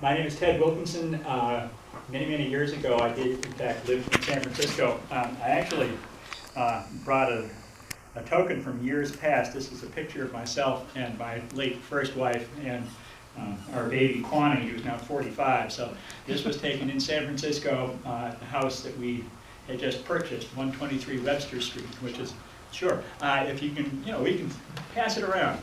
My name is Ted Wikinson. Many years ago, I did, in fact, live in San Francisco. I actually brought a token from years past. This is a picture of myself and my late first wife and our baby, Kwani, who's now 45. So this was taken in San Francisco at the house that we had just purchased, 123 Webster Street, which is, sure, if you can, we can pass it around.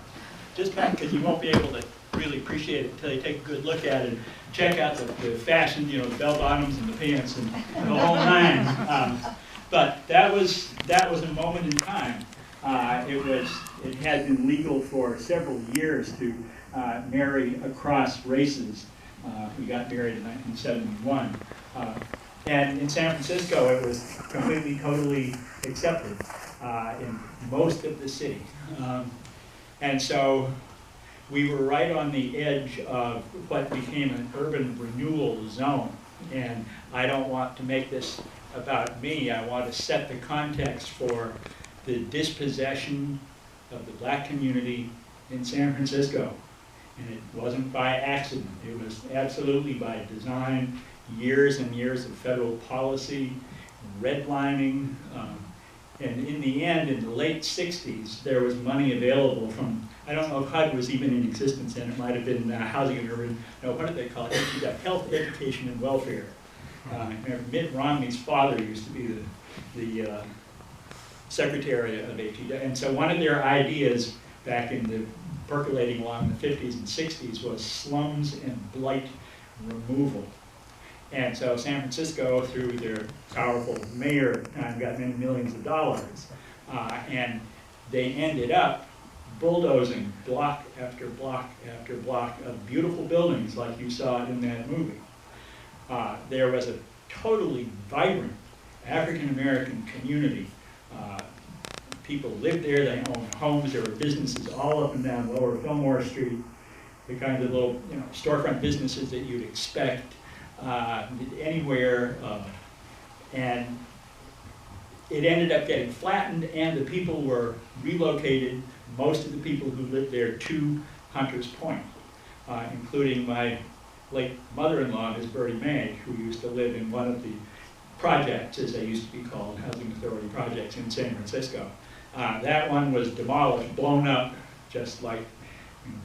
Just because you won't be able to really appreciate it until you take a good look at it and check out the fashion, the bell bottoms and the pants and the whole nine. But that was a moment in time. It had been legal for several years to marry across races. We got married in 1971. And in San Francisco, it was completely, totally accepted in most of the city. And so we were right on the edge of what became an urban renewal zone. And I don't want to make this about me. I want to set the context for the dispossession of the black community in San Francisco. And it wasn't by accident. It was absolutely by design, years and years of federal policy, redlining. And in the end, in the late 60s, there was money available from, I don't know if HUD was even in existence then, it might have been Housing and Urban, no, what did they call it? Health, Education, and Welfare. Mitt Romney's father used to be the secretary of HEW. And so one of their ideas back in the percolating along the 50s and 60s was slums and blight removal. And so San Francisco, through their powerful mayor at the time, got many millions of dollars. And they ended up bulldozing block after block after block of beautiful buildings like you saw in that movie. There was a totally vibrant African-American community. People lived there, they owned homes, there were businesses all up and down Lower Fillmore Street, the kinds of little storefront businesses that you'd expect anywhere, and it ended up getting flattened, and the people were relocated, most of the people who lived there, to Hunters Point, including my late mother-in-law, Ms. Bertie May, who used to live in one of the projects, as they used to be called, housing authority projects in San Francisco. That one was demolished, blown up, just like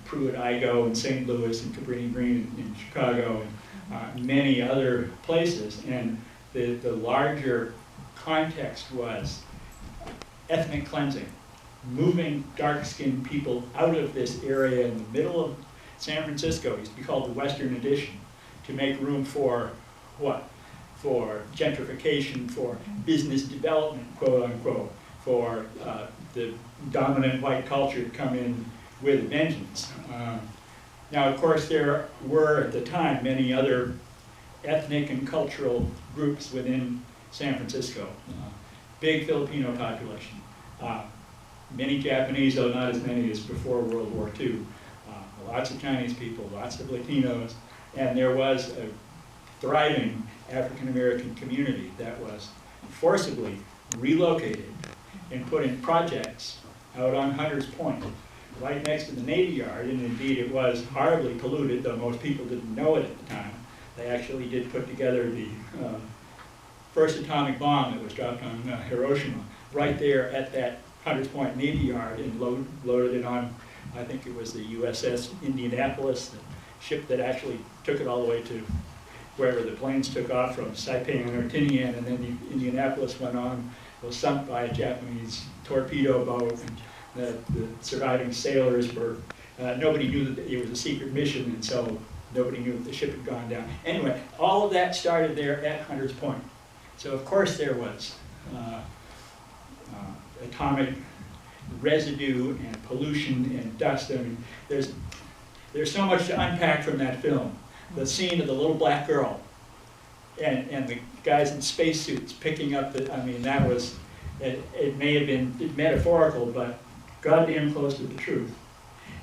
Pruitt-Igoe in St. Louis and Cabrini Green in Chicago, and many other places. And the larger context was ethnic cleansing, moving dark-skinned people out of this area in the middle of San Francisco, it used to be called the Western Addition, to make room for what? For gentrification, for business development, quote unquote, for the dominant white culture to come in with a vengeance. Now, of course, there were at the time many other ethnic and cultural groups within San Francisco. Big Filipino population, many Japanese, though not as many as before World War II. Lots of Chinese people, lots of Latinos, and there was a thriving African-American community that was forcibly relocated and put in projects out on Hunters Point, right next to the Navy Yard, and indeed it was horribly polluted, though most people didn't know it at the time. They actually did put together the first atomic bomb that was dropped on Hiroshima, right there at that Hunters Point Navy Yard, and loaded it on, I think it was the USS Indianapolis, the ship that actually took it all the way to wherever the planes took off from, Saipan or Tinian, and then the Indianapolis went on, was sunk by a Japanese torpedo boat, and the surviving sailors were, nobody knew that it was a secret mission, and so nobody knew that the ship had gone down. Anyway, all of that started there at Hunters Point. So of course there was atomic residue and pollution and dust. I mean, there's so much to unpack from that film. The scene of the little black girl and the guys in spacesuits picking up the, I mean, that was, it may have been metaphorical, but goddamn close to the truth.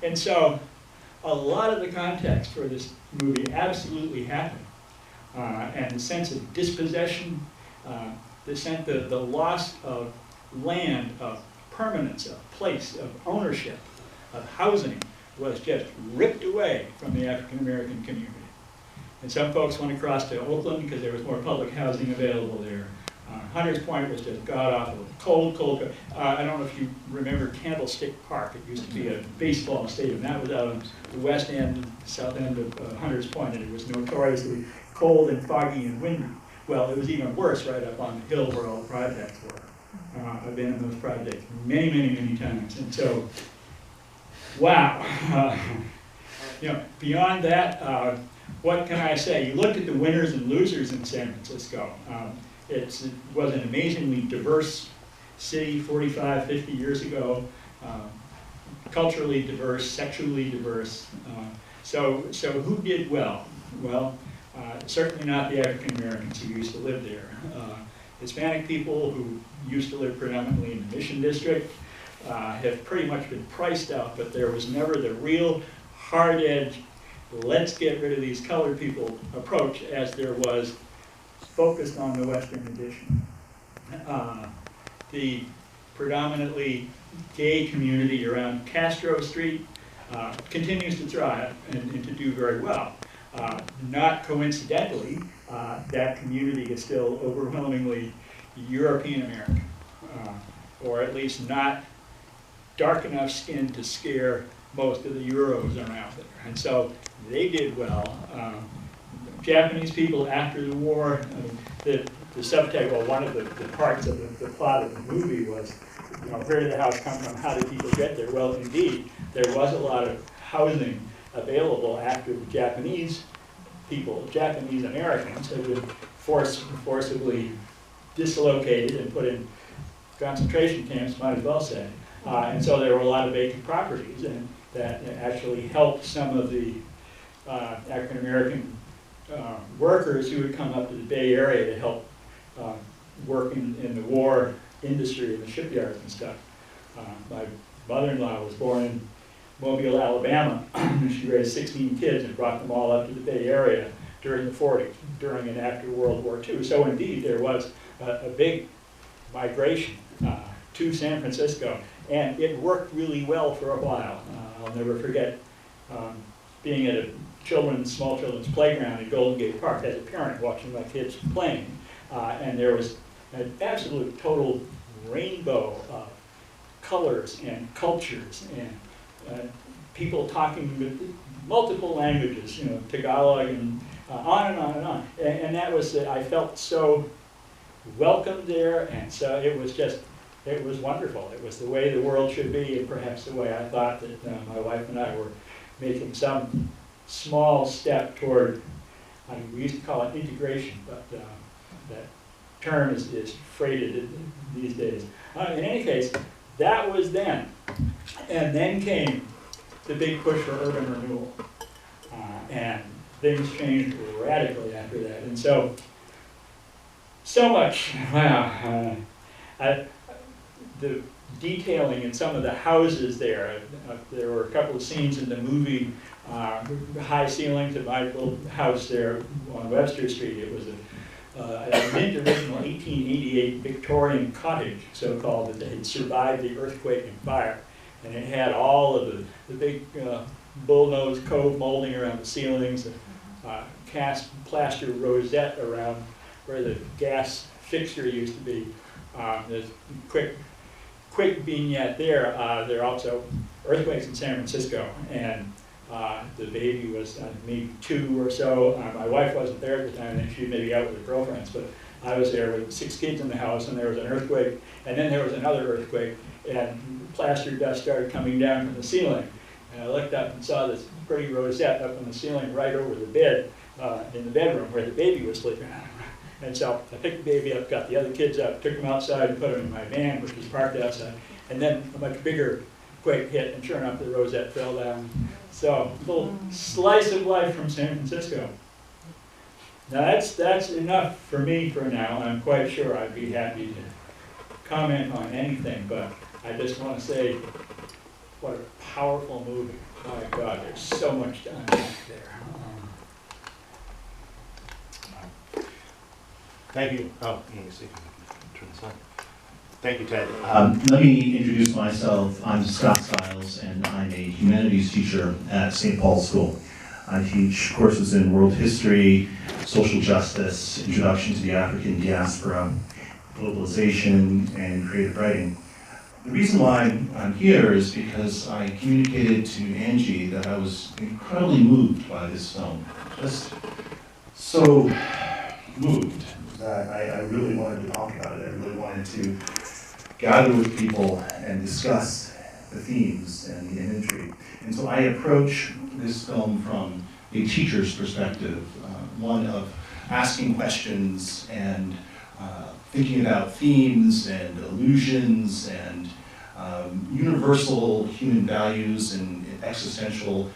And so a lot of the context for this movie absolutely happened. And the sense of dispossession, the loss of land, of permanence, of place, of ownership, of housing, was just ripped away from the African American community. And some folks went across to Oakland because there was more public housing available there. Hunters Point was just god-awful, cold. I don't know if you remember Candlestick Park. It used to be a baseball stadium. That was out on the west end, south end of Hunters Point, and it was notoriously cold and foggy and windy. Well, it was even worse right up on the hill where all the projects were. I've been in those projects many times. And so, wow. Beyond that, what can I say? You looked at the winners and losers in San Francisco. It was an amazingly diverse city 45, 50 years ago, culturally diverse, sexually diverse. So who did well? Well, certainly not the African Americans who used to live there. Hispanic people who used to live predominantly in the Mission District have pretty much been priced out, but there was never the real hard-edged, let's get rid of these colored people approach as there was focused on the Western Addition. The predominantly gay community around Castro Street continues to thrive and to do very well. Not coincidentally, that community is still overwhelmingly European American, or at least not dark enough skin to scare most of the Euros around there. And so they did well. Japanese people after the war, the subtext, well, one of the parts of the plot of the movie was, where did the house come from? How did people get there? Well, indeed, there was a lot of housing available after the Japanese people, Japanese Americans, had been forcibly dislocated and put in concentration camps, might as well say. And so there were a lot of vacant properties, and that actually helped some of the African American workers who would come up to the Bay Area to help work in the war industry, in the shipyards and stuff. My mother-in-law was born in Mobile, Alabama. She raised 16 kids and brought them all up to the Bay Area during the 40s, during and after World War II. So indeed, there was a big migration to San Francisco, and it worked really well for a while. I'll never forget being at a small children's playground at Golden Gate Park as a parent, watching my kids playing, and there was an absolute total rainbow of colors and cultures and people talking with multiple languages, Tagalog and on and on and on. And that was, I felt so welcome there, and so it was wonderful. It was the way the world should be, and perhaps the way I thought that my wife and I were making some small step toward, we used to call it integration, but that term is freighted these days. In any case, that was then. And then came the big push for urban renewal. And things changed radically after that. And so much, wow. The detailing in some of the houses there were a couple of scenes in the movie, high ceilings at my little house there on Webster Street. It was a mid-original 1888 Victorian cottage, so-called, that had survived the earthquake and fire. And it had all of the big bullnose cove molding around the ceilings, cast plaster rosette around where the gas fixture used to be. There's quick vignette there. There are also earthquakes in San Francisco, and the baby was maybe 2 or so. My wife wasn't there at the time, and she was maybe out with her girlfriends, but I was there with 6 kids in the house, and there was an earthquake, and then there was another earthquake, and plaster dust started coming down from the ceiling. And I looked up and saw this pretty rosette up on the ceiling right over the bed in the bedroom where the baby was sleeping. And so I picked the baby up, got the other kids up, took them outside and put them in my van, which was parked outside. And then a much bigger quake hit, and sure enough, the rosette fell down. So a little slice of life from San Francisco. Now that's enough for me for now. I'm quite sure I'd be happy to comment on anything, but I just want to say what a powerful movie. My God, there's so much to unpack there. Thank you. Oh, let me see if I can turn this on. Thank you, Ted. Let me introduce myself. I'm Scott Stiles, and I'm a humanities teacher at St. Paul's School. I teach courses in world history, social justice, introduction to the African diaspora, globalization, and creative writing. The reason why I'm here is because I communicated to Angie that I was incredibly moved by this film. Just so moved that I really wanted to talk about it. I really wanted to gather with people and discuss the themes and the imagery. And so I approach this film from a teacher's perspective, one of asking questions and thinking about themes and illusions and universal human values and existential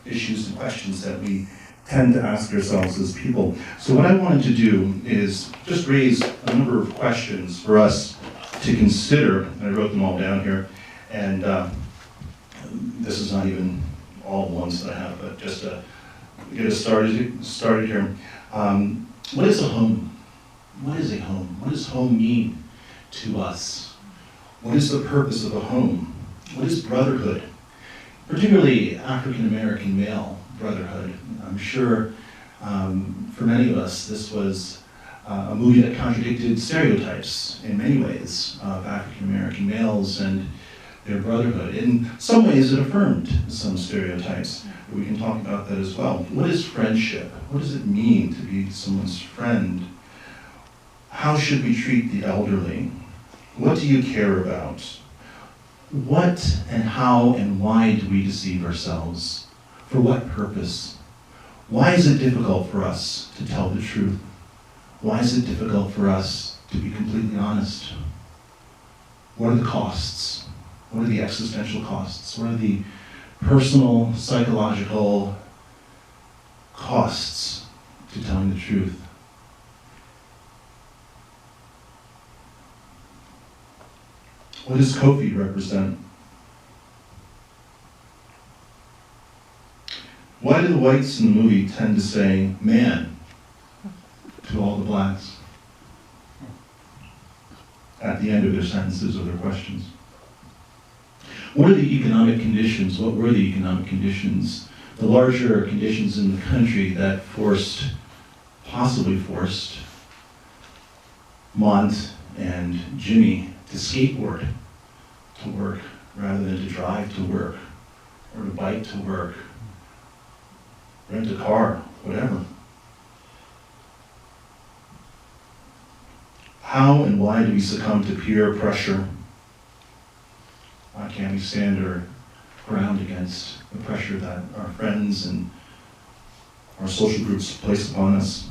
issues and questions that we tend to ask ourselves as people. So what I wanted to do is just raise a number of questions for us to consider. I wrote them all down here, and this is not even all ones that I have, but just to get us started here. What is a home? What is a home? What does home mean to us? What is the purpose of a home? What is brotherhood? Particularly African American male brotherhood. I'm sure for many of us this was a movie that contradicted stereotypes in many ways of African American males and their brotherhood. In some ways it affirmed some stereotypes. We can talk about that as well. What is friendship? What does it mean to be someone's friend? How should we treat the elderly? What do you care about? What and how and why do we deceive ourselves? For what purpose? Why is it difficult for us to tell the truth? Why is it difficult for us to be completely honest? What are the costs? What are the existential costs? What are the personal, psychological costs to telling the truth? What does Kofi represent? Why do the whites in the movie tend to say man to all the blacks at the end of their sentences or their questions? What are the economic conditions? What were the economic conditions? The larger conditions in the country that possibly forced Mont and Jimmy to skateboard to work rather than to drive to work or to bike to work, rent a car, whatever. How and why do we succumb to peer pressure? Why can't we stand our ground against the pressure that our friends and our social groups place upon us?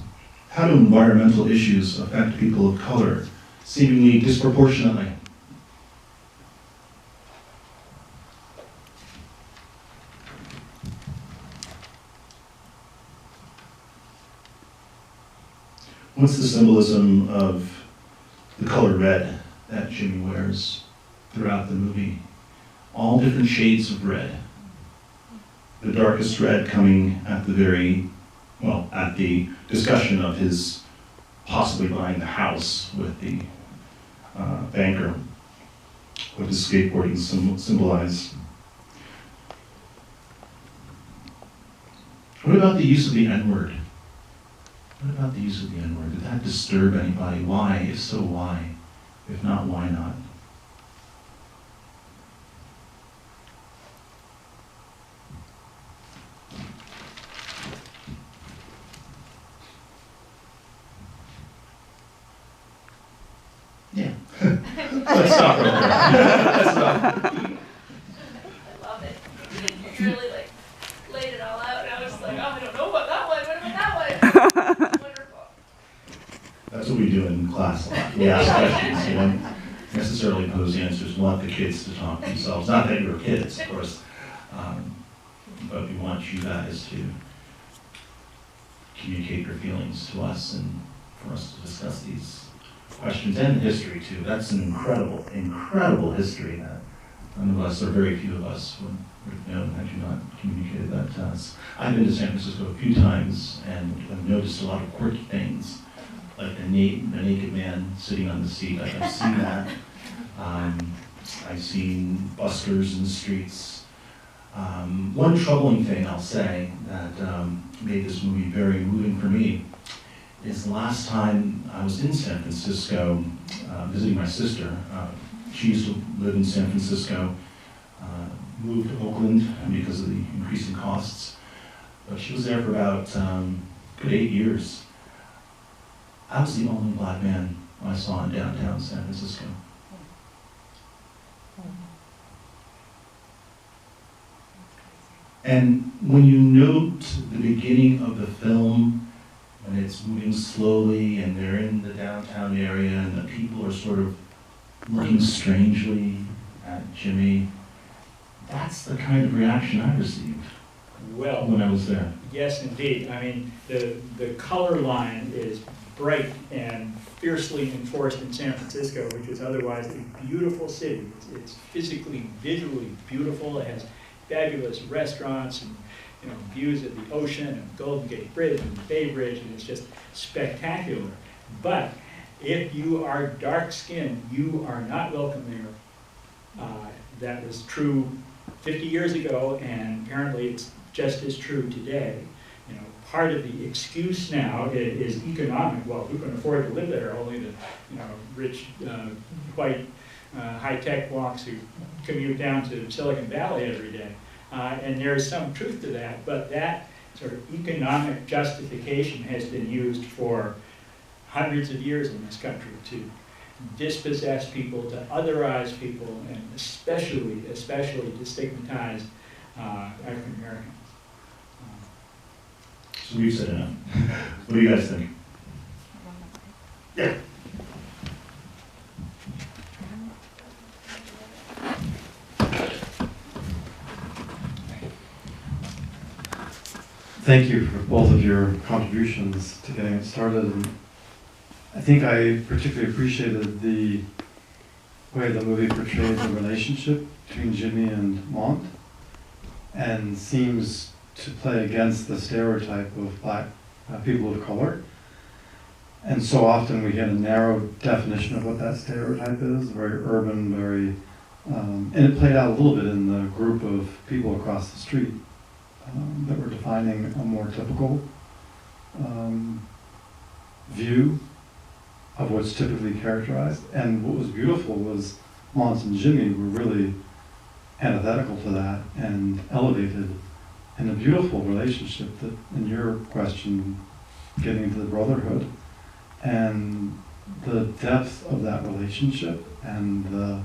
How do environmental issues affect people of color seemingly disproportionately? What's the symbolism of the color red that Jimmy wears throughout the movie? All different shades of red. The darkest red coming at at the discussion of his possibly buying the house with the banker. What does skateboarding symbolize? What about the use of the N-word? What about the use of the N-word? Did that disturb anybody? Why? If so, why? If not, why not? Yeah. Let's stop right there. Let's stop. I love it. You really laid it all out, and I was like, oh, I don't know about that one. What about that one? Wonderful. That's what we do in class a lot. We ask questions. We don't necessarily pose answers. We want the kids to talk themselves. Not that you're kids, of course, but we want you guys to communicate your feelings to us and for us to discuss these questions and history too. That's an incredible, incredible history that none of us, or very few of us, would have known had you not communicated that to us. I've been to San Francisco a few times and I've noticed a lot of quirky things, like a naked man sitting on the seat. I've seen that. I've seen buskers in the streets. One troubling thing I'll say that made this movie very moving for me is the last time I was in San Francisco visiting my sister. She used to live in San Francisco, moved to Oakland because of the increasing costs, but she was there for about good 8 years. I was the only black man I saw in downtown San Francisco. And when you note the beginning of the film, when it's moving slowly and they're in the downtown area and the people are sort of looking strangely at Jimmy, that's the kind of reaction I received when I was there. Yes, indeed. I mean, the color line is bright and fiercely enforced in San Francisco, which is otherwise a beautiful city. It's physically, visually beautiful. It has fabulous restaurants and views of the ocean and Golden Gate Bridge and the Bay Bridge, and it's just spectacular. But if you are dark-skinned, you are not welcome there. That was true 50 years ago, and apparently it's just as true today. Part of the excuse now is economic. Well, who can afford to live there? Only the rich, white, high-tech wonks who commute down to Silicon Valley every day. And there is some truth to that, but that sort of economic justification has been used for hundreds of years in this country to dispossess people, to otherize people, and especially to stigmatize African Americans. So we've said enough. What do you guys think? Yeah. Thank you for both of your contributions to getting it started. And I think I particularly appreciated the way the movie portrayed the relationship between Jimmy and Mont, and seems to play against the stereotype of black people of color. And so often we get a narrow definition of what that stereotype is, very urban, very, and it played out a little bit in the group of people across the street that were defining a more typical view of what's typically characterized. And what was beautiful was Mont and Jimmy were really antithetical to that and elevated in a beautiful relationship that, in your question, getting into the brotherhood, and the depth of that relationship, and the,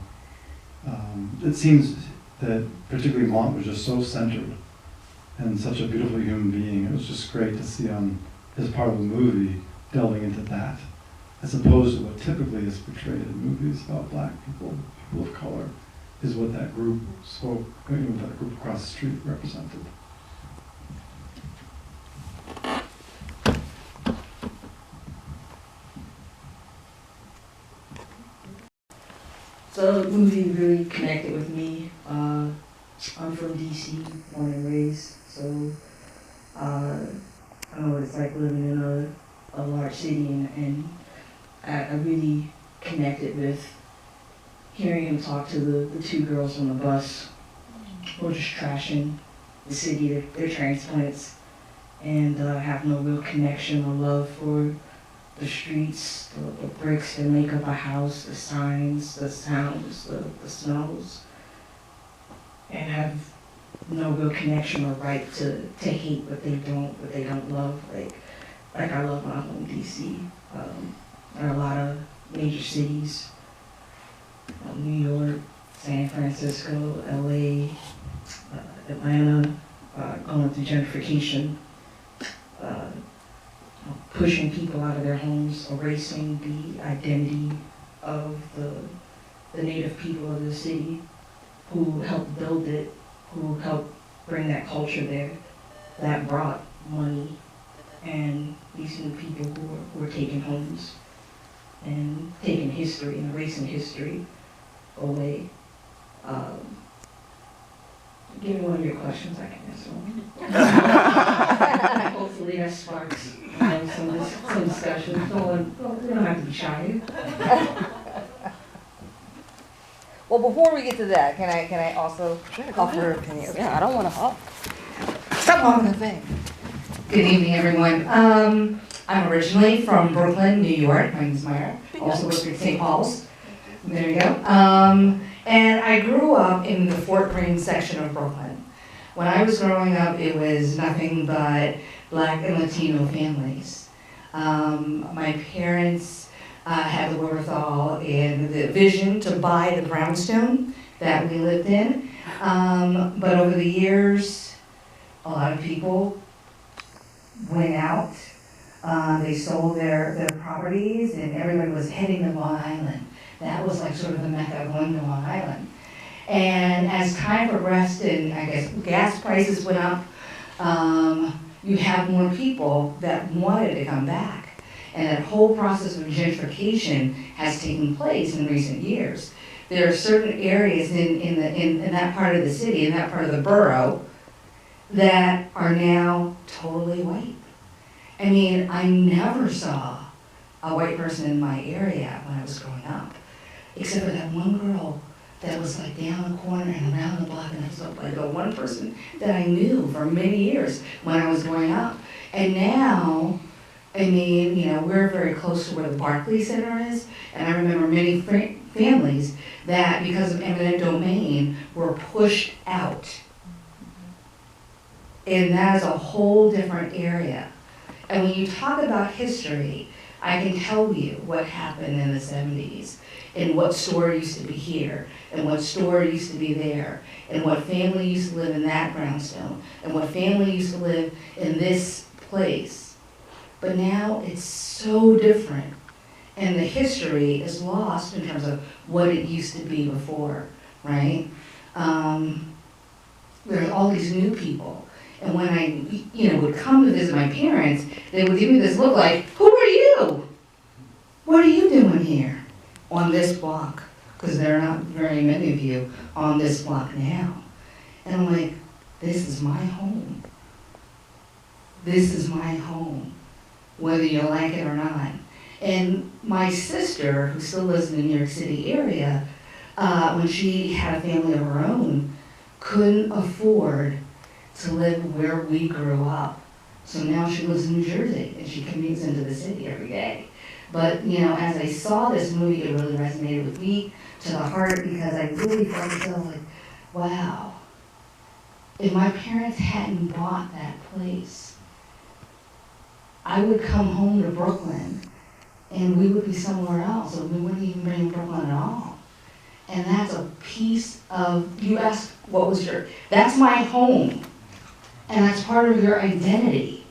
it seems that particularly Mont was just so centered and such a beautiful human being. It was just great to see on his part of the movie delving into that, as opposed to what typically is portrayed in movies about black people, people of color, is what that group spoke, what that group across the street represented. So the movie really connected with me. I'm from DC, born and raised, so I know what it's like living in a large city, and I really connected with hearing him talk to the two girls on the bus who are just trashing the city. They're transplants and have no real connection or love for the streets, the bricks that make up a house, the signs, the sounds, the smells, and have no real connection or right to hate what they don't love. Like I love my home DC. There are a lot of major cities, New York, San Francisco, LA, Atlanta, going through gentrification, pushing people out of their homes, erasing the identity of the native people of the city who helped build it, who helped bring that culture there, that brought money, and these new people who were taking homes and taking history and erasing history away. Give me one of your questions, I can answer one. Hopefully that sparks some discussion. We don't have to be shy. Well, before we get to that, can I also offer an opinion? Yeah, I don't want to talk. Stop talking the thing. Good evening, everyone. I'm originally from Brooklyn, New York. My name is Myra. Also worked at St. Paul's. There you go. And I grew up in the Fort Greene section of Brooklyn. When I was growing up, it was nothing but Black and Latino families. My parents had the wherewithal and the vision to buy the brownstone that we lived in. But over the years, a lot of people went out. They sold their properties, and everybody was heading to Long Island. That was like sort of the mecca of going to Long Island. And as time progressed and I guess gas prices went up, you have more people that wanted to come back. And that whole process of gentrification has taken place in recent years. There are certain areas in that part of the city, in that part of the borough, that are now totally white. I mean, I never saw a white person in my area when I was growing up, except for that one girl that was like down the corner and around the block, and I was like the one person that I knew for many years when I was growing up. And now, I mean, you know, we're very close to where the Barclays Center is, and I remember many families that, because of eminent domain, were pushed out. And that is a whole different area. And when you talk about history, I can tell you what happened in the 70s, and what store used to be here, and what store used to be there, and what family used to live in that brownstone, and what family used to live in this place. But now it's so different, and the history is lost in terms of what it used to be before, right? There's all these new people. And when I, would come to visit my parents, they would give me this look like, who are you? What are you doing here on this block? Because there are not very many of you on this block now. And I'm like, this is my home. This is my home, whether you like it or not. And my sister, who still lives in the New York City area, when she had a family of her own, couldn't afford to live where we grew up. So now she lives in New Jersey and she commutes into the city every day. But, as I saw this movie, it really resonated with me to the heart, because I really felt myself like, wow, if my parents hadn't bought that place, I would come home to Brooklyn and we would be somewhere else, or we wouldn't even be in Brooklyn at all. And that's a piece of, you asked what was that's my home. And that's part of your identity.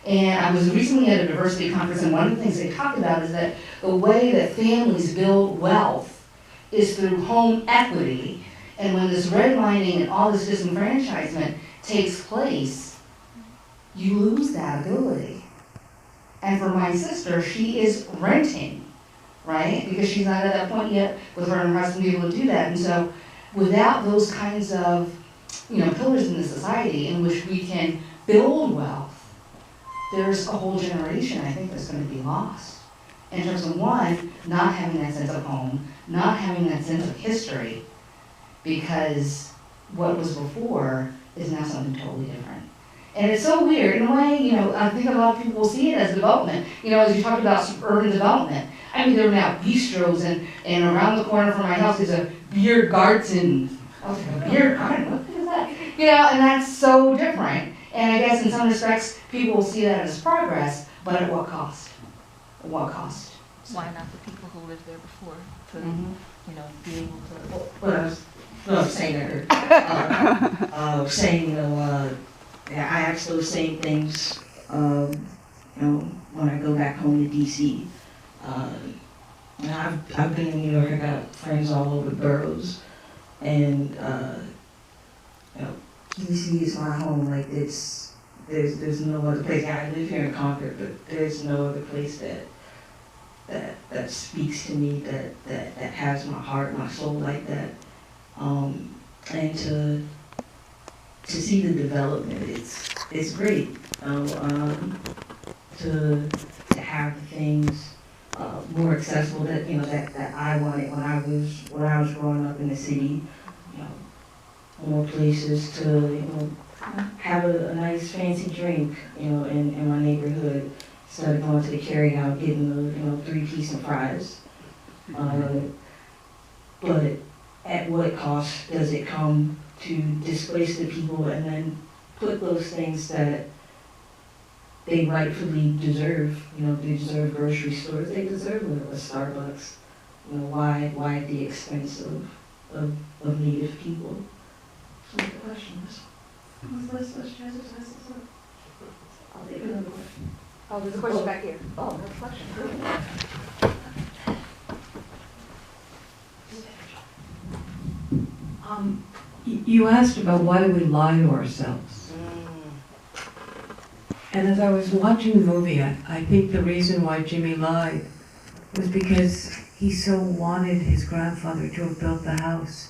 And I was recently at a diversity conference, and one of the things they talked about is that the way that families build wealth is through home equity. And when this redlining and all this disenfranchisement takes place, you lose that ability. And for my sister, she is renting, right? Because she's not at that point yet with her and her husband to be able to do that. And so without those kinds of pillars in the society in which we can build wealth, there's a whole generation, I think, that's going to be lost. In terms of, one, not having that sense of home, not having that sense of history, because what was before is now something totally different. And it's so weird, in a way, I think a lot of people will see it as development. As you talked about urban development, I mean, there are now bistros, and around the corner from my house is a beer garden. I was like, a beer garden? What is that? And that's so different. And I guess in some respects, people will see that as progress, but at what cost? At what cost? Why not the people who lived there before to, be able to? Well, I'm saying that, I ask those same things, when I go back home to DC. I've been in New York, I got friends all over the boroughs, and DC is my home. Like there's no other place. I live here in Concord, but there's no other place that speaks to me, that has my heart, my soul like that. And to see the development, it's great. To have things more accessible that, you know, that I wanted when I was growing up in the city. You know, more places to, you know, have a nice fancy drink, you know, in my neighborhood, instead of going to the carryout getting the, you know, 3-piece and fries. But at what cost does it come to displace the people and then put those things that they rightfully deserve? You know, they deserve grocery stores, they deserve a Starbucks. You know, why at the expense of Native people? So the question is, let's try this. I'll take another question. Oh, there's a question back here. Oh, there's a question. You asked about why do we lie to ourselves. And as I was watching the movie, I think the reason why Jimmy lied was because he so wanted his grandfather to have built the house.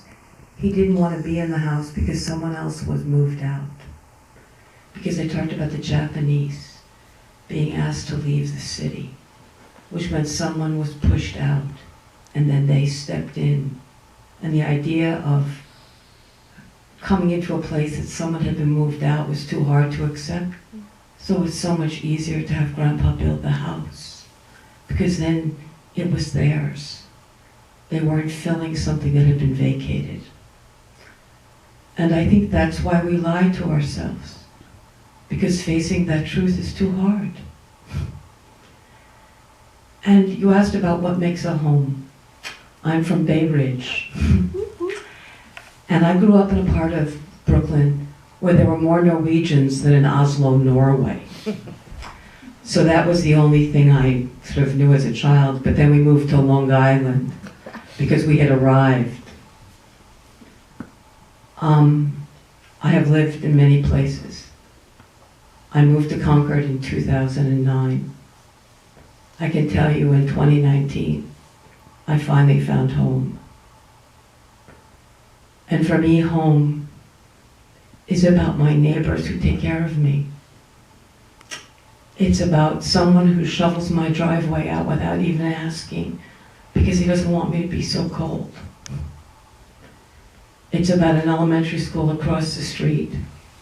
He didn't want to be in the house because someone else was moved out. Because they talked about the Japanese being asked to leave the city, which meant someone was pushed out and then they stepped in. And the idea of coming into a place that someone had been moved out was too hard to accept. So it's so much easier to have Grandpa build the house, because then it was theirs. They weren't filling something that had been vacated. And I think that's why we lie to ourselves, because facing that truth is too hard. And you asked about what makes a home. I'm from Bay Ridge. And I grew up in a part of Brooklyn where there were more Norwegians than in Oslo, Norway. So that was the only thing I sort of knew as a child. But then we moved to Long Island because we had arrived. I have lived in many places. I moved to Concord in 2009. I can tell you in 2019, I finally found home. And for me, home is about my neighbors who take care of me. It's about someone who shovels my driveway out without even asking, because he doesn't want me to be so cold. It's about an elementary school across the street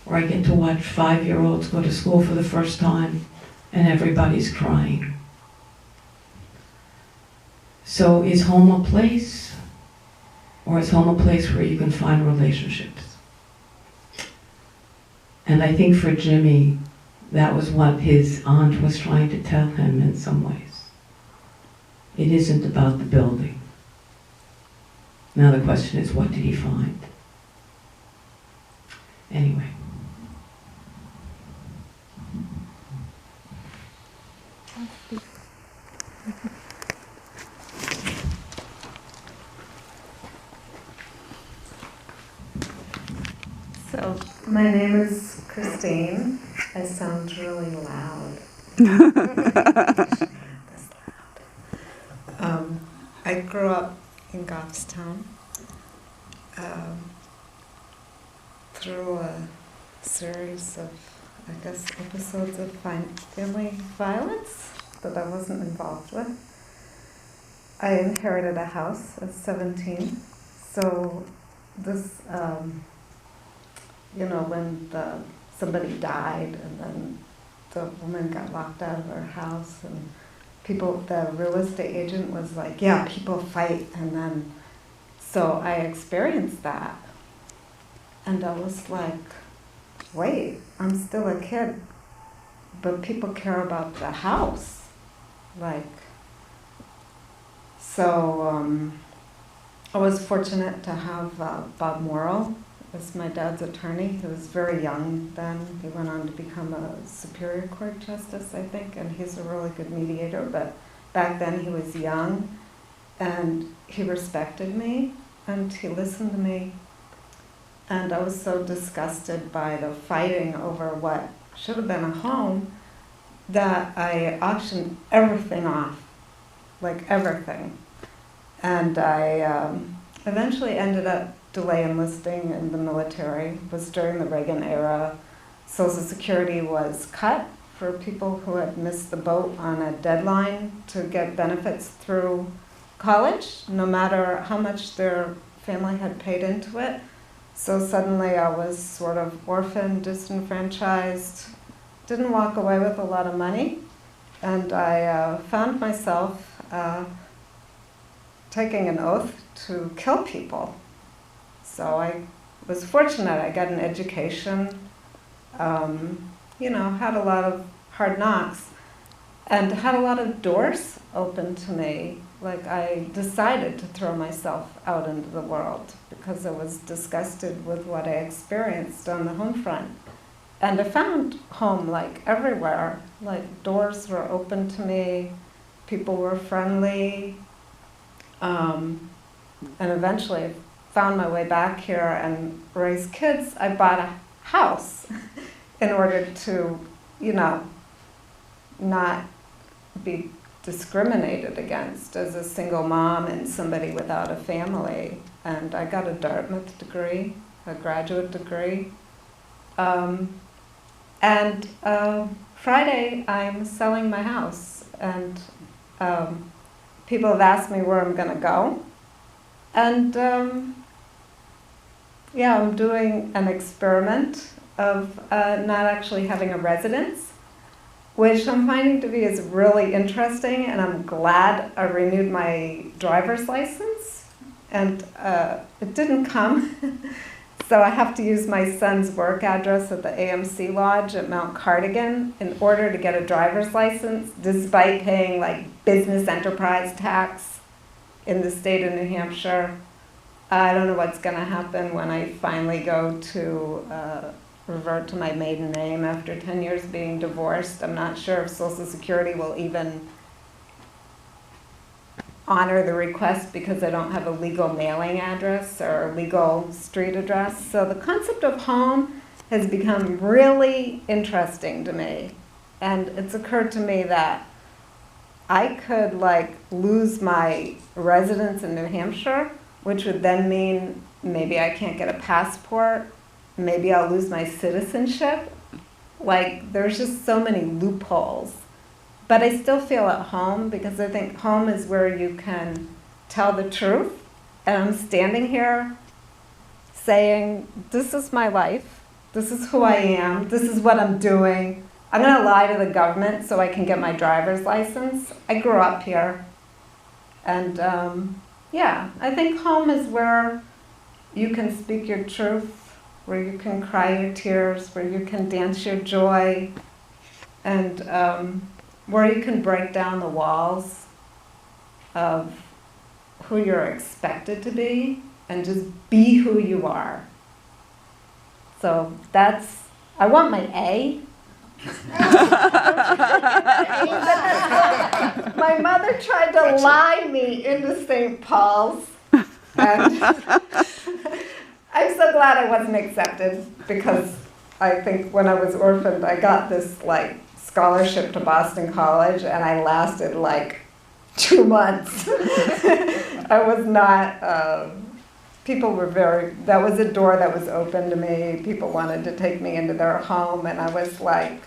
where I get to watch 5-year-olds go to school for the first time and everybody's crying. So is home a place, or is home a place where you can find relationships? And I think for Jimmy, that was what his aunt was trying to tell him in some ways. It isn't about the building. Now the question is, what did he find? Anyway. So, my name is Christine. I sound really loud. I grew up in Goffstown through a series of, I guess, episodes of family violence that I wasn't involved with. I inherited a house at 17, so this, you know, when somebody died and then the woman got locked out of her house and the real estate agent was like, yeah, people fight, and then, so I experienced that. And I was like, wait, I'm still a kid, but people care about the house. Like, so I was fortunate to have Bob Morrill as my dad's attorney. He was very young then. He went on to become a Superior Court Justice, I think, and he's a really good mediator, but back then he was young, and he respected me, and he listened to me, and I was so disgusted by the fighting over what should have been a home that I auctioned everything off, like everything. And I eventually ended up delay enlisting in the military. It was during the Reagan era. Social Security was cut for people who had missed the boat on a deadline to get benefits through college, no matter how much their family had paid into it. So suddenly I was sort of orphaned, disenfranchised, didn't walk away with a lot of money, and I found myself taking an oath to kill people. So I was fortunate. I got an education, you know, had a lot of hard knocks, and had a lot of doors open to me. Like, I decided to throw myself out into the world because I was disgusted with what I experienced on the home front. And I found home, like, everywhere. Like, doors were open to me, people were friendly, and eventually I found my way back here and raised kids. I bought a house in order to, you know, not be discriminated against as a single mom and somebody without a family. And I got a Dartmouth degree, a graduate degree. Friday I'm selling my house, and people have asked me where I'm gonna go. And yeah, I'm doing an experiment of not actually having a residence, which I'm finding to be is really interesting, and I'm glad I renewed my driver's license, and it didn't come. So I have to use my son's work address at the AMC Lodge at Mount Cardigan in order to get a driver's license, despite paying like business enterprise tax in the state of New Hampshire. I don't know what's gonna happen when I finally go to revert to my maiden name after 10 years being divorced. I'm not sure if Social Security will even honor the request because I don't have a legal mailing address or a legal street address. So the concept of home has become really interesting to me. And it's occurred to me that I could like lose my residence in New Hampshire, which would then mean maybe I can't get a passport, maybe I'll lose my citizenship. Like, there's just so many loopholes. But I still feel at home because I think home is where you can tell the truth. And I'm standing here saying, this is my life, this is who I am, this is what I'm doing. I'm gonna lie to the government so I can get my driver's license. I grew up here. And yeah, I think home is where you can speak your truth, where you can cry your tears, where you can dance your joy, and where you can break down the walls of who you're expected to be and just be who you are. So that's, I want my A. My mother tried to lie me into St. Paul's, and I'm so glad I wasn't accepted because I think when I was orphaned, I got this like scholarship to Boston College, and I lasted like 2 months. I was not, people were that was a door that was open to me. People wanted to take me into their home, and I was like,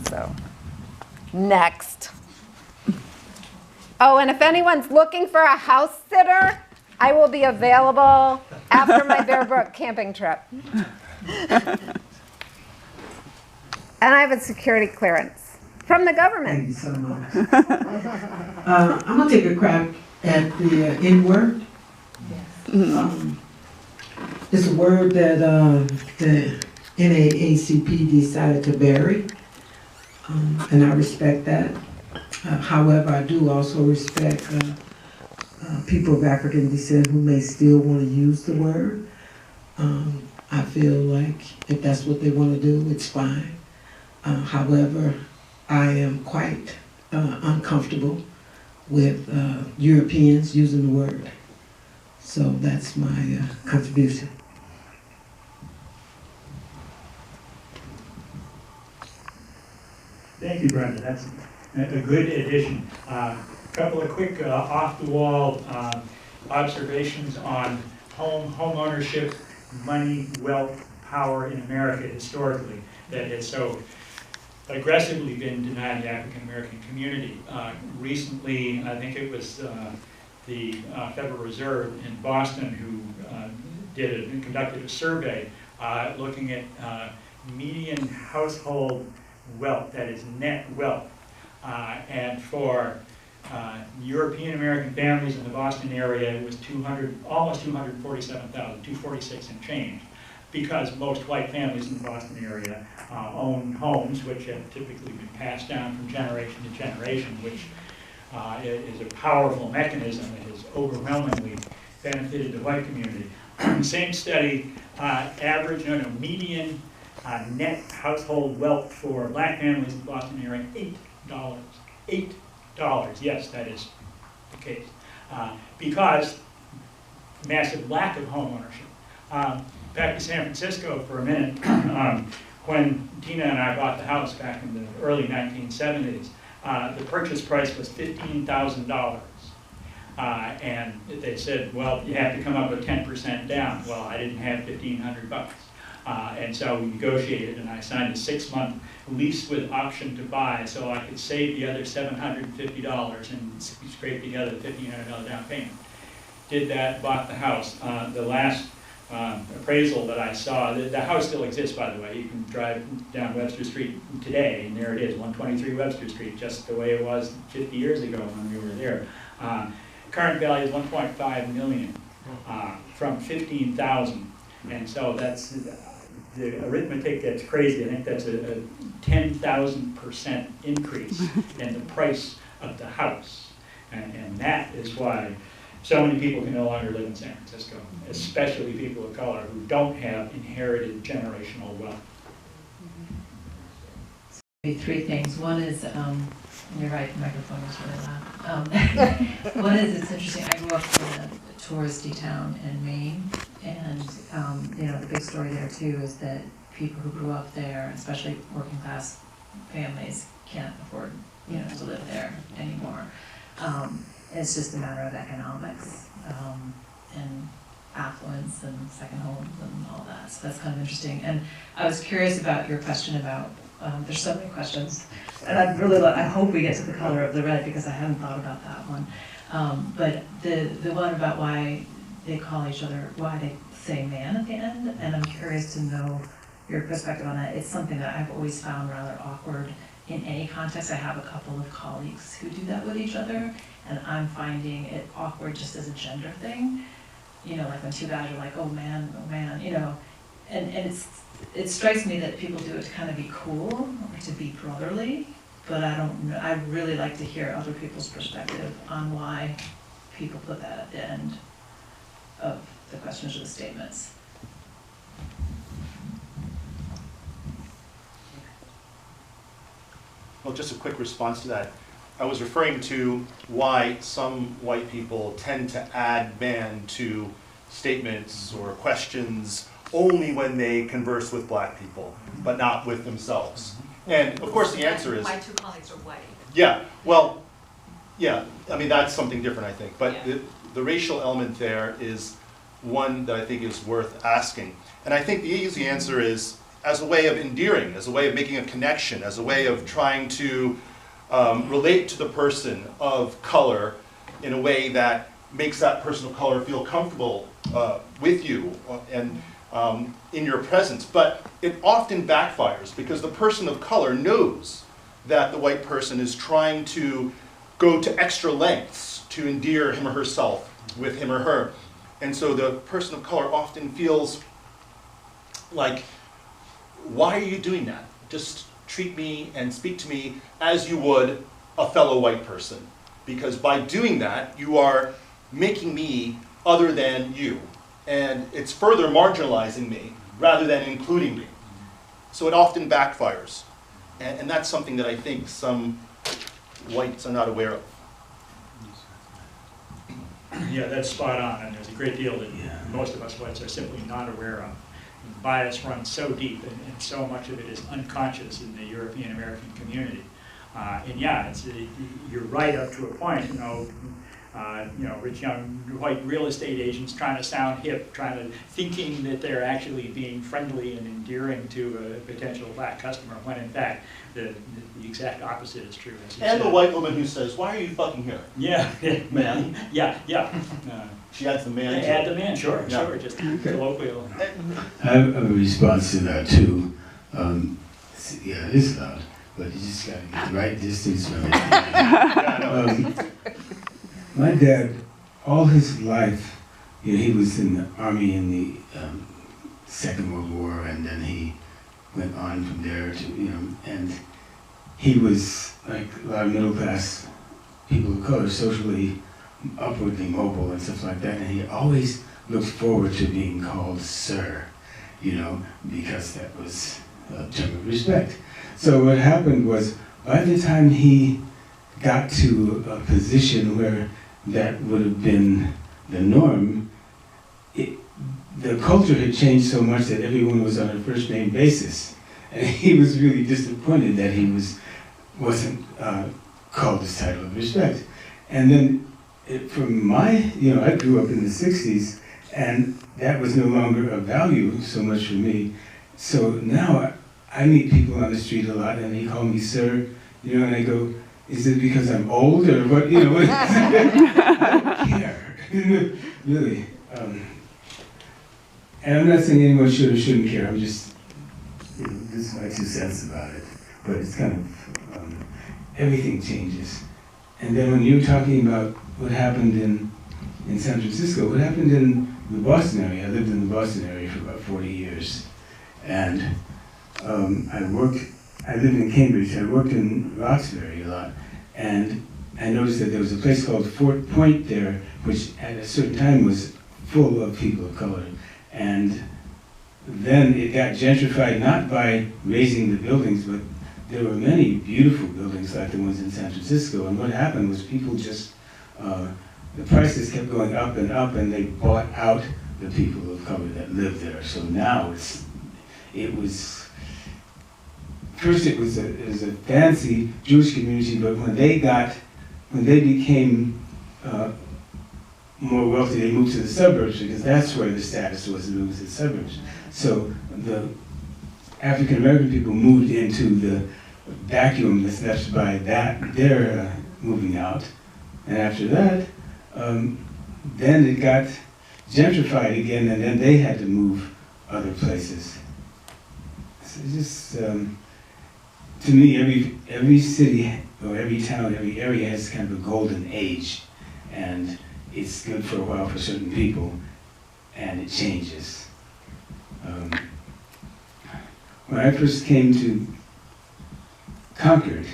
so, next. Oh, and if anyone's looking for a house sitter, I will be available after my Bear Brook camping trip. And I have a security clearance from the government. Thank you so much. I'm going to take a crack at the N-word. Yes. It's a word that the NAACP decided to bury, and I respect that. However, I do also respect people of African descent who may still want to use the word. I feel like if that's what they want to do, it's fine. However, I am quite uncomfortable with Europeans using the word. So that's my contribution. Thank you, Brenda. That's a good addition. A couple of quick off-the-wall observations on home ownership. money, wealth, power in America historically that has so aggressively been denied the African American community. Recently, I think it was the Federal Reserve in Boston who conducted a survey looking at median household wealth, that is net wealth, and for European American families in the Boston area, it was almost 247,000, 246 and change, because most white families in the Boston area own homes which have typically been passed down from generation to generation, which is a powerful mechanism that has overwhelmingly benefited the white community. Same study, median net household wealth for black families in the Boston area, $8. $8, yes, that is the case. Because massive lack of home ownership. Back to San Francisco for a minute, when Tina and I bought the house back in the early 1970s, the purchase price was $15,000. And they said, well, you have to come up with 10% down. Well, I didn't have $1,500. And so we negotiated, and I signed a 6-month lease with option to buy, so I could save the other $750 and scrape together the $1,500 down payment. Did that, bought the house. The last appraisal that I saw, the house still exists, by the way. You can drive down Webster Street today, and there it is, 123 Webster Street, just the way it was 50 years ago when we were there. Current value is $1.5 million from $15,000, and so that's the arithmetic gets crazy. I think that's a 10,000% increase in the price of the house, and that is why so many people can no longer live in San Francisco, especially people of color who don't have inherited generational wealth. Three things. One is, you're right, the microphone is really loud. One is, it's interesting, I grew up in a touristy town in Maine, and the big story there too is that people who grew up there, especially working class families, can't afford to live there anymore. It's just a matter of economics and affluence and second homes and all that. So that's kind of interesting. And I was curious about your question about, there's so many questions. And I hope we get to the color of the red because I hadn't thought about that one. But the one about why they call each other, why they say man at the end, and I'm curious to know your perspective on that. It's something that I've always found rather awkward in any context. I have a couple of colleagues who do that with each other, and I'm finding it awkward just as a gender thing. Like when two guys are like, oh man, and it strikes me that people do it to kind of be cool or to be brotherly, but I don't know. I'd really like to hear other people's perspective on why people put that at the end of the questions or the statements. Well, just a quick response to that. I was referring to why some white people tend to add man to statements or questions only when they converse with black people, but not with themselves. And of course the answer is... My two colleagues are white. Yeah, well, yeah, I mean that's something different I think, but yeah. The racial element there is one that I think is worth asking. And I think the easy answer is as a way of endearing, as a way of making a connection, as a way of trying to relate to the person of color in a way that makes that person of color feel comfortable with you and in your presence. But it often backfires because the person of color knows that the white person is trying to go to extra lengths to endear him or herself with him or her. And so the person of color often feels like, why are you doing that? Just treat me and speak to me as you would a fellow white person. Because by doing that, you are making me other than you. And it's further marginalizing me rather than including me. So it often backfires. And that's something that I think some whites are not aware of. Yeah, that's spot on, and there's a great deal that most of us whites are simply not aware of. The bias runs so deep, and so much of it is unconscious in the European American community. And yeah, you're right up to a point. rich young white real estate agents trying to sound hip, thinking that they're actually being friendly and endearing to a potential black customer, when in fact the exact opposite is true. As you And said. the white woman who says, "Why are you fucking here?" Yeah, Man. yeah. She adds the man. They add the man, sure, Yeah. sure, just colloquial. I have a response to that too. Yeah, it is loud, but you just gotta get the right distance from it. My dad, all his life, he was in the army in the Second World War, and then he went on from there to, and he was like a lot of middle class people of color, socially upwardly mobile and stuff like that, and he always looked forward to being called sir, because that was a term of respect. So what happened was, by the time he got to a position where that would have been the norm, the culture had changed so much that everyone was on a first name basis. And he was really disappointed that he wasn't called this title of respect. And then from I grew up in the 60s, and that was no longer a value so much for me. So now I meet people on the street a lot, and they call me sir, and I go, is it because I'm old or what? What is it? I don't care, really. And I'm not saying anyone should or shouldn't care. I'm just, this is my 2 cents about it. But it's kind of, everything changes. And then when you're talking about what happened in San Francisco, what happened in the Boston area, I lived in the Boston area for about 40 years. And I lived in Cambridge, I worked in Roxbury a lot, and I noticed that there was a place called Fort Point there, which at a certain time was full of people of color. And then it got gentrified, not by raising the buildings, but there were many beautiful buildings like the ones in San Francisco, and what happened was people just, the prices kept going up, and they bought out the people of color that lived there. So now it was a fancy Jewish community, but when they became more wealthy, they moved to the suburbs, because that's where the status was, it was the suburbs. So the African American people moved into the vacuum that's left by their moving out. And after that, then it got gentrified again, and then they had to move other places. So it's just, to me, every city or every town, every area has kind of a golden age, and it's good for a while for certain people, and it changes. When I first came to Concord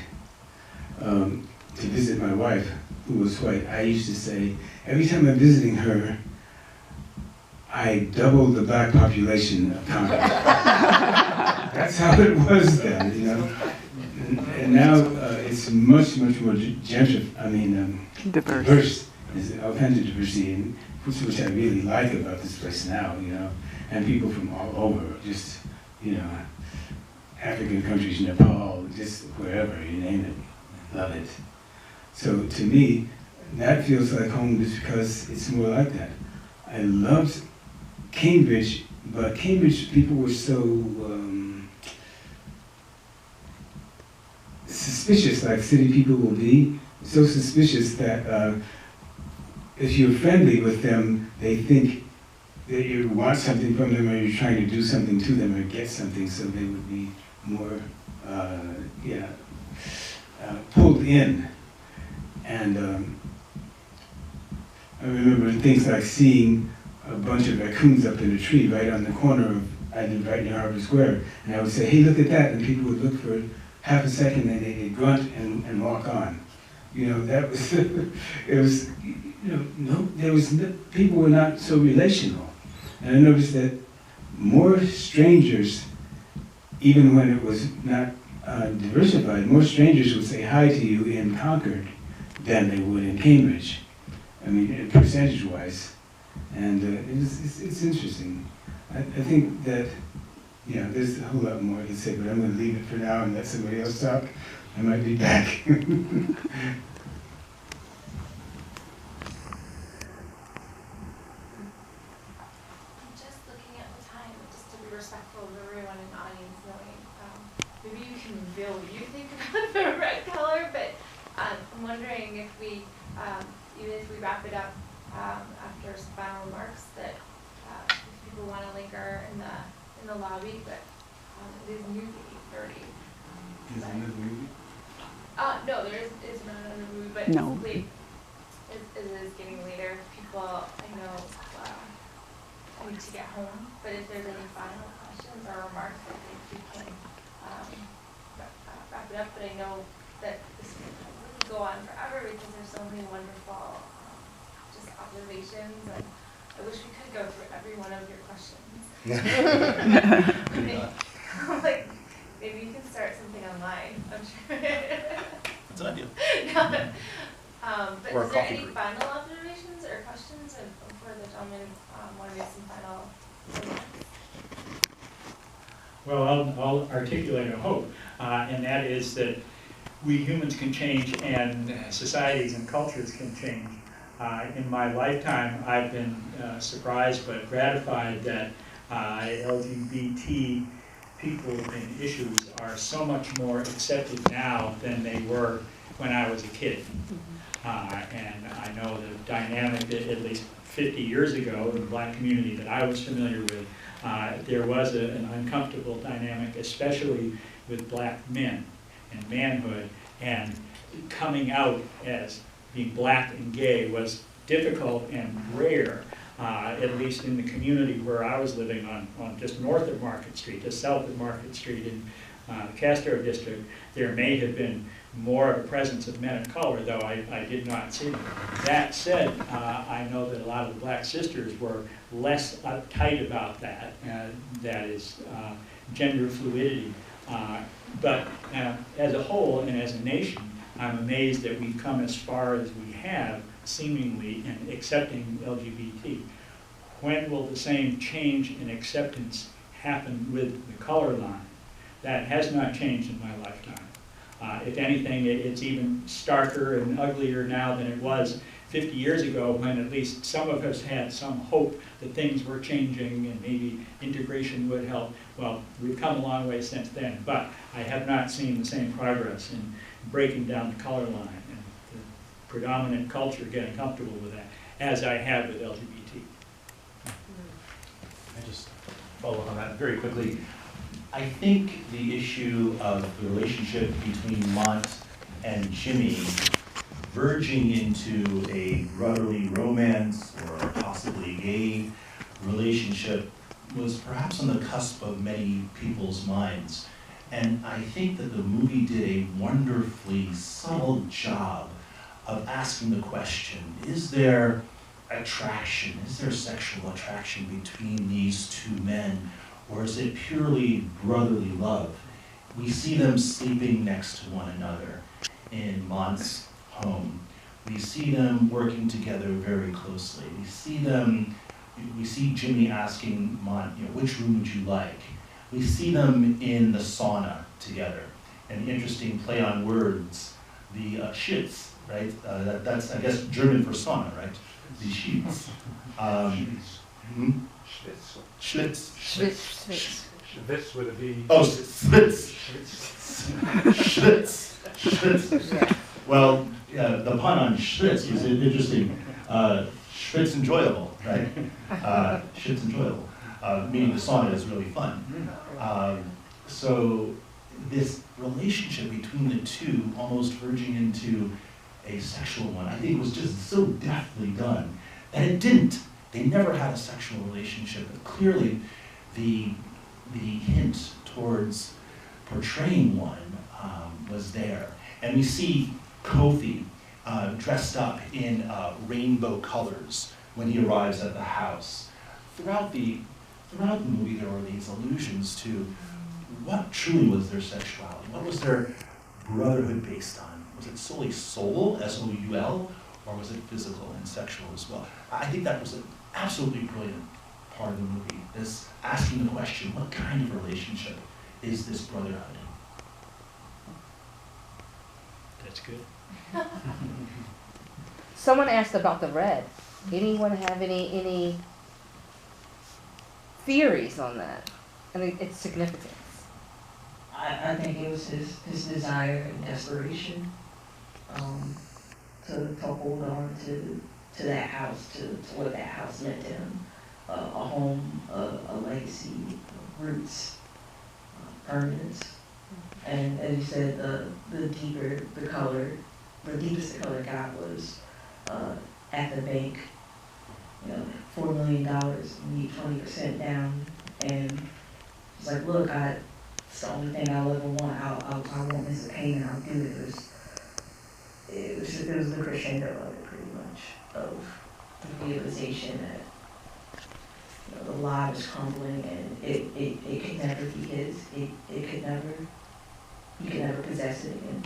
to visit my wife, who was white, I used to say, every time I'm visiting her, I doubled the black population of Concord. That's how it was then, And now it's much, much more diverse. There's all kinds of diversity, which I really like about this place now, and people from all over, just, African countries, Nepal, just wherever, you name it, love it. So to me, that feels like home just because it's more like that. I loved Cambridge, but Cambridge people were so suspicious, like city people will be, so suspicious that if you're friendly with them, they think that you want something from them, or you're trying to do something to them or get something, so they would be more pulled in. And I remember things like seeing a bunch of raccoons up in a tree right on the corner I lived right near Harvard Square, and I would say, hey, look at that, and people would look for half a second, and they'd grunt and walk on. That was, people were not so relational. And I noticed that more strangers, even when it was not diversified, more strangers would say hi to you in Concord than they would in Cambridge. Percentage-wise. And it's interesting. I think that, there's a whole lot more I could say, but I'm going to leave it for now and let somebody else talk. I might be back. helpful for everyone in the audience knowing, maybe you can reveal what you think about the red color, but I'm wondering if we, even if we wrap it up after some final remarks, that if people want to linger in the lobby, but it is movie 30. Is it in the movie? No, there is not another movie, but No. simply as it is getting later, people I know need to get home. But if there's any final questions or remarks, I think we can wrap it up. But I know that this could go on forever because there's so many wonderful just observations, and I wish we could go through every one of your questions. Like, maybe you can start something online. I'm sure. That's an idea. But Or a is there coffee any break. final observations or questions before the gentleman want to make some final remarks? Well, I'll articulate a hope, and that is that we humans can change and societies and cultures can change. In my lifetime, I've been surprised but gratified that LGBT people and issues are so much more accepted now than they were when I was a kid. And I know the dynamic that at least 50 years ago in the black community that I was familiar with, there was an uncomfortable dynamic, especially with black men and manhood, and coming out as being black and gay was difficult and rare, at least in the community where I was living on just north of Market Street, just south of Market Street in the Castro district. There may have been more of a presence of men of color, though I did not see them. That said, I know that a lot of the black sisters were less uptight about that. That is gender fluidity. But as a whole and as a nation, I'm amazed that we've come as far as we have, seemingly, in accepting LGBT. When will the same change in acceptance happen with the color line? That has not changed in my lifetime. If anything, it's even starker and uglier now than it was 50 years ago, when at least some of us had some hope that things were changing and maybe integration would help. Well, we've come a long way since then, but I have not seen the same progress in breaking down the color line and the predominant culture getting comfortable with that, as I have with LGBT. I just follow up on that very quickly. I think the issue of the relationship between Mont and Jimmy verging into a brotherly romance or possibly gay relationship was perhaps on the cusp of many people's minds. And I think that the movie did a wonderfully subtle job of asking the question, is there attraction, is there sexual attraction between these two men? Or is it purely brotherly love? We see them sleeping next to one another in Mont's home. We see them working together very closely. We see Jimmy asking Mont, which room would you like? We see them in the sauna together. An interesting play on words, the Schwitz, right? That's, I guess, German for sauna, right? The Schwitz. Schlitz. Schwitz with a V. Oh, Schlitz. Schlitz. Well, the pun on Schlitz is interesting. Schwitz enjoyable, right? Schwitz enjoyable, meaning the sauna is really fun. So this relationship between the two, almost verging into a sexual one, I think was just so deftly done that it didn't. They never had a sexual relationship, but clearly the hint towards portraying one was there. And we see Kofi dressed up in rainbow colors when he arrives at the house. Throughout the movie, there were these allusions to what truly was their sexuality. What was their brotherhood based on? Was it solely soul, S-O-U-L, or was it physical and sexual as well? I think that was an absolutely brilliant part of the movie, this asking the question, what kind of relationship is this brotherhood? That's good. Someone asked about the red. Anyone have any theories on that? I mean, its significance? I think it was his desire and desperation to hold on to that house, to what that house meant to him. A home, a legacy, roots, permanence. And as you said, the deeper the color, the deepest the color got was at the bank. You know, $4 million, you need 20% down, and it's like, look, it's the only thing I'll ever want. I won't miss a payment. I'll do it. It was the crescendo of it, pretty much, of the realization that, you know, the lie was crumbling, and it could never be his. It could never. You could never possess it again.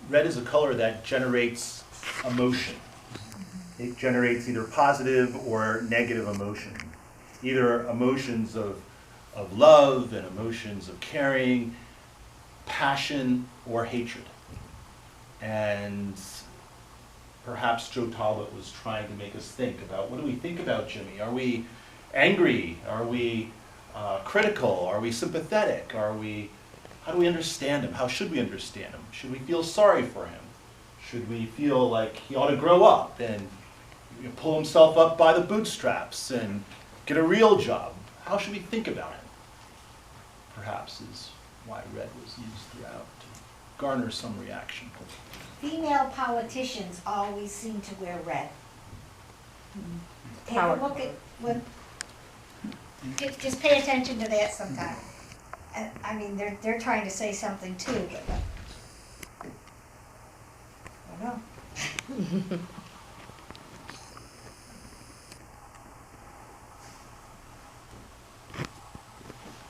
Red is a color that generates emotion. It generates either positive or negative emotion. Either emotions of love and emotions of caring, passion, or hatred. And perhaps Joe Talbot was trying to make us think about, what do we think about Jimmy? Are we angry? Are we critical? Are we sympathetic? How do we understand him? How should we understand him? Should we feel sorry for him? Should we feel like he ought to grow up and pull himself up by the bootstraps and get a real job? How should we think about him? Perhaps is why red was used throughout, to garner some reaction. Female politicians always seem to wear red. Take a look at what, just pay attention to that sometime. I mean, they're trying to say something too, but I don't know.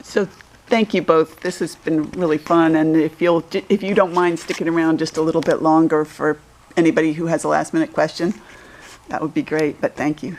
So thank you both. This has been really fun, and if you don't mind sticking around just a little bit longer for anybody who has a last minute question, that would be great, but thank you.